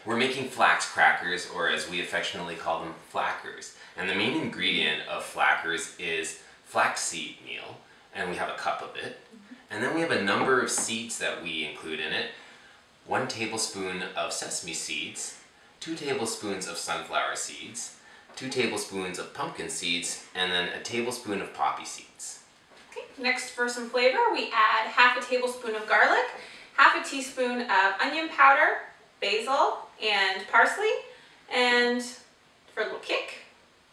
We're making flax crackers, or as we affectionately call them, Flackers. And the main ingredient of Flackers is flaxseed meal, and we have a cup of it. And then we have a number of seeds that we include in it. 1 tablespoon of sesame seeds, 2 tablespoons of sunflower seeds, 2 tablespoons of pumpkin seeds, and then a tablespoon of poppy seeds. Okay, next for some flavor, we add half a tablespoon of garlic, half a teaspoon of onion powder, basil, and parsley, and for a little kick,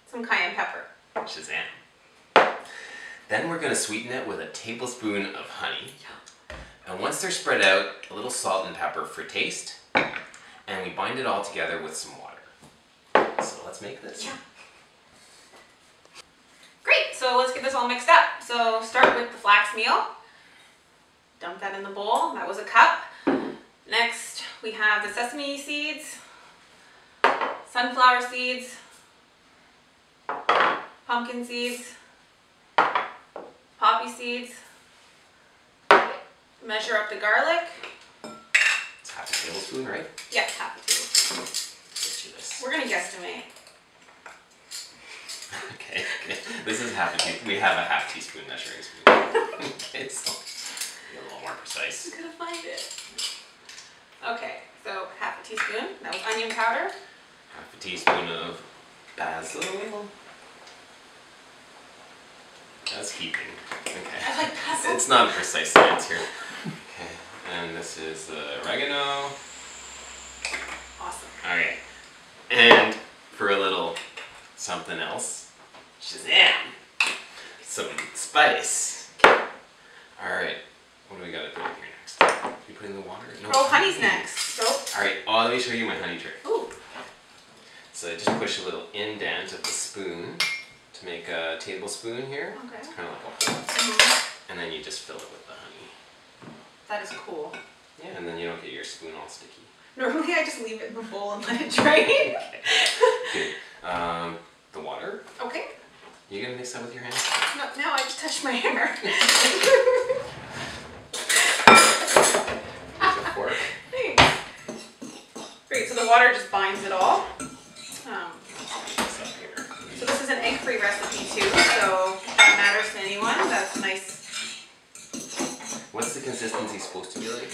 some cayenne pepper. SHAZAM. Then we're going to sweeten it with a tablespoon of honey. And once they're spread out, a little salt and pepper for taste, and we bind it all together with some water. So let's make this. Yeah. Great, so let's get this all mixed up. So start with the flax meal. Dump that in the bowl, that was a cup. Next, we have the sesame seeds, sunflower seeds, pumpkin seeds, poppy seeds. Measure up the garlic. It's half a tablespoon, right? Yeah, half a tablespoon. Get you this. We're gonna guesstimate. Okay. This is half a teaspoon. We have a half teaspoon measuring spoon. Okay, so be a little more precise. I'm gonna find it. Okay, so half a teaspoon. That was onion powder. Half a teaspoon of basil. That's keeping. Okay. I like basil. It's not a precise science here. Okay. And this is oregano. Awesome. Okay. And for a little something else, SHAZAM! Some spice. Alright. What do we gotta do here next? Are we putting the water? No. Oh, honey's next. So. Alright, let me show you my honey trick. Ooh. So I just push a little indent of the spoon to make a tablespoon here. Okay. It's kind of like a hole. And then you just fill it with the honey. That is cool. Yeah, and then you don't get your spoon all sticky. Normally I just leave it in the bowl and let it drain. Okay. The water. Okay. You gonna mix that with your hands? No, I just touched my hair. With a fork. Thanks. Great, so the water just binds it all. So this is an egg-free recipe too, so if that matters to anyone, that's nice. What's the consistency supposed to be like?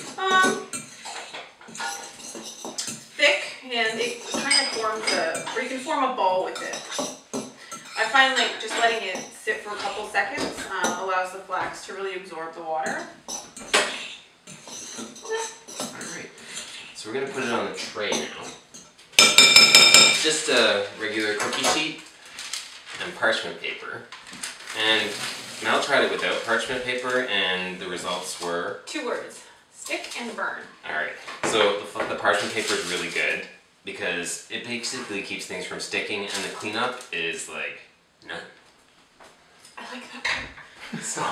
Thick, and it kind of forms or you can form a ball with it. I find like just letting it sit for a couple seconds allows the flax to really absorb the water. Alright, so we're going to put it on the tray now. Just a regular cookie sheet and parchment paper. And Mel tried it without parchment paper and the results were? 2 words, stick and burn. Alright, so the parchment paper is really good because it basically keeps things from sticking and the cleanup is like none. I like that part. So,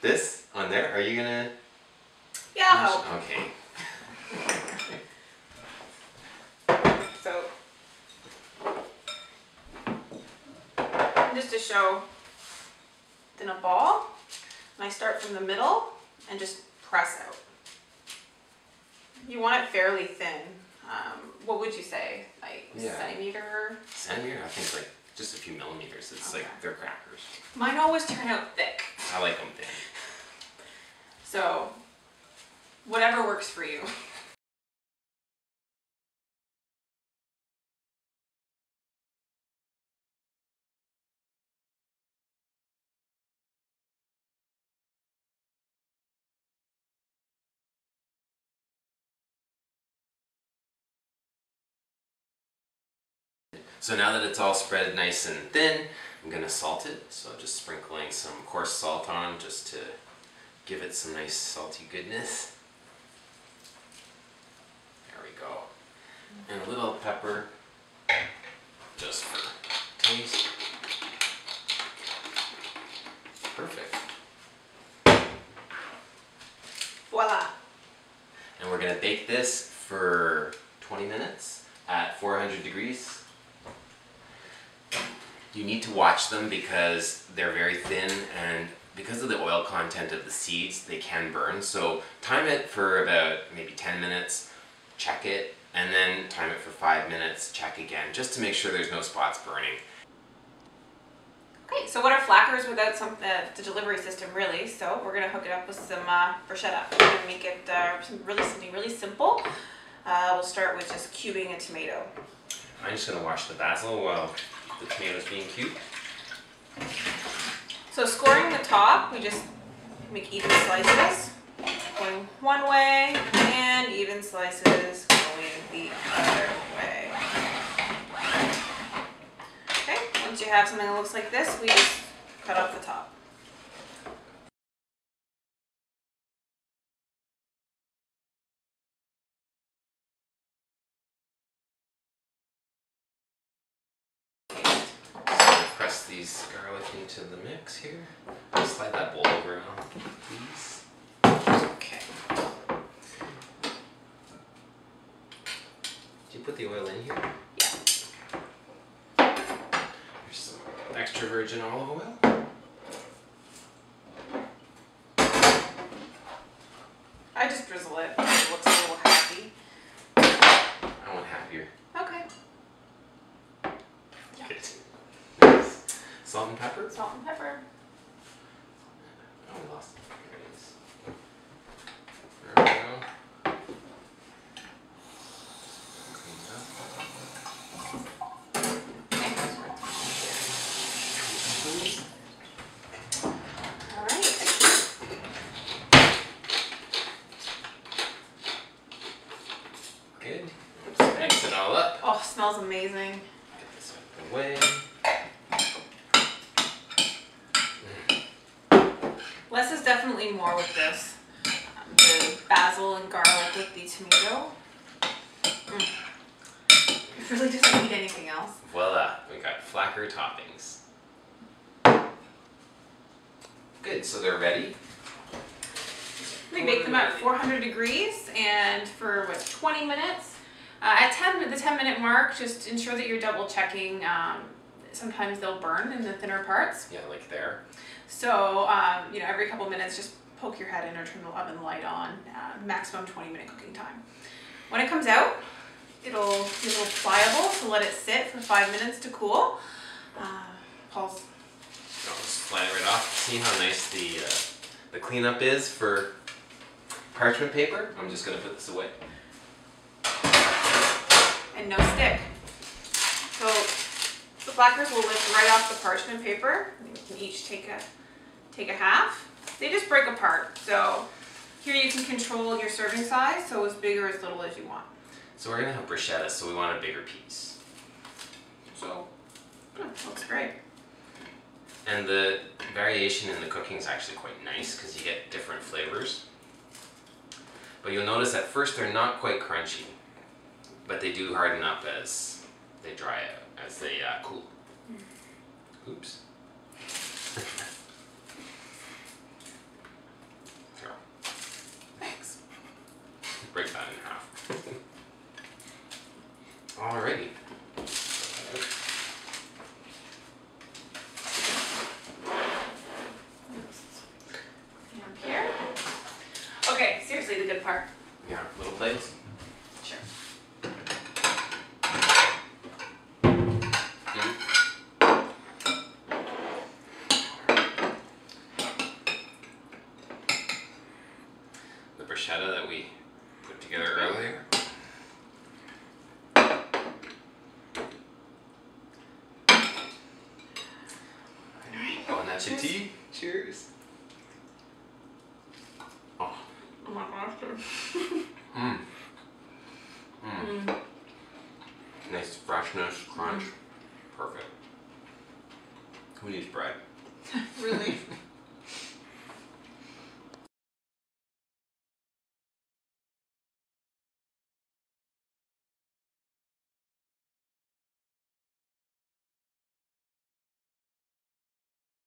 this on there, are you gonna? Yeah, I'll help. Okay. So, just to show, in a ball, and I start from the middle and just press out. You want it fairly thin. What would you say? Like centimeter? Centimeter? I think like just a few millimeters. It's like they're crackers. Mine always turn out thick. I like them thin. So, whatever works for you. So now that it's all spread nice and thin, I'm going to salt it. So just sprinkling some coarse salt on just to give it some nice salty goodness. There we go. And a little pepper just for taste. Perfect. Voila. And we're going to bake this for 20 minutes at 400 degrees. You need to watch them because they're very thin and because of the oil content of the seeds, they can burn. So time it for about maybe 10 minutes, check it, and then time it for 5 minutes, check again, just to make sure there's no spots burning. Okay, so what are Flackers without the delivery system really? So we're gonna hook it up with some bruschetta. We're gonna make it something really simple. We'll start with just cubing a tomato. I'm just gonna wash the basil while the tomato's being cubed. So scoring the top, we just make even slices, going one way, and even slices going the other way. Okay, once you have something that looks like this, we just cut off the top. Press these garlic into the mix here. Slide that bowl over now, please. Okay. Did you put the oil in here? Yeah. There's some extra virgin olive oil. I just drizzle it. It looks a little happy. I want happier. Okay. Good. Nice. Salt and pepper? Salt and pepper. Oh, we lost it. There it is. There we go. Clean it up. All right. Good. Mix it all up. Oh, smells amazing. Get this out of the way. Less is definitely more with this. The basil and garlic with the tomato. It really doesn't need anything else. Voila, we got Flacker toppings. Good, so they're ready. We bake them at 400 degrees and for what, 20 minutes. At the 10-minute mark, just ensure that you're double checking. Sometimes they'll burn in the thinner parts. Yeah, like there. So, you know, every couple minutes, just poke your head in or turn the oven light on. Maximum 20-minute cooking time. When it comes out, it'll be a little pliable, so let it sit for 5 minutes to cool. Paul's. I'll slide it right off. See how nice the cleanup is for parchment paper? I'm just going to put this away. And no stick. So the Flackers will lift right off the parchment paper. You can each take a half. They just break apart. So here you can control your serving size, so as big or as little as you want. So we're going to have bruschetta, so we want a bigger piece. So, Looks great. and the variation in the cooking is actually quite nice because you get different flavors. But you'll notice at first they're not quite crunchy, but they do harden up as they dry out, as they cool. Oops. Throw. Thanks. Break that in half. Alrighty. And here. Okay, seriously, the good part. Yeah, little plates. Sure. The bruschetta that we put together earlier. Bon appetit. Cheers. Oh. Oh my gosh. Mmm. Mmm. Nice freshness, crunch. Perfect. Who needs bread?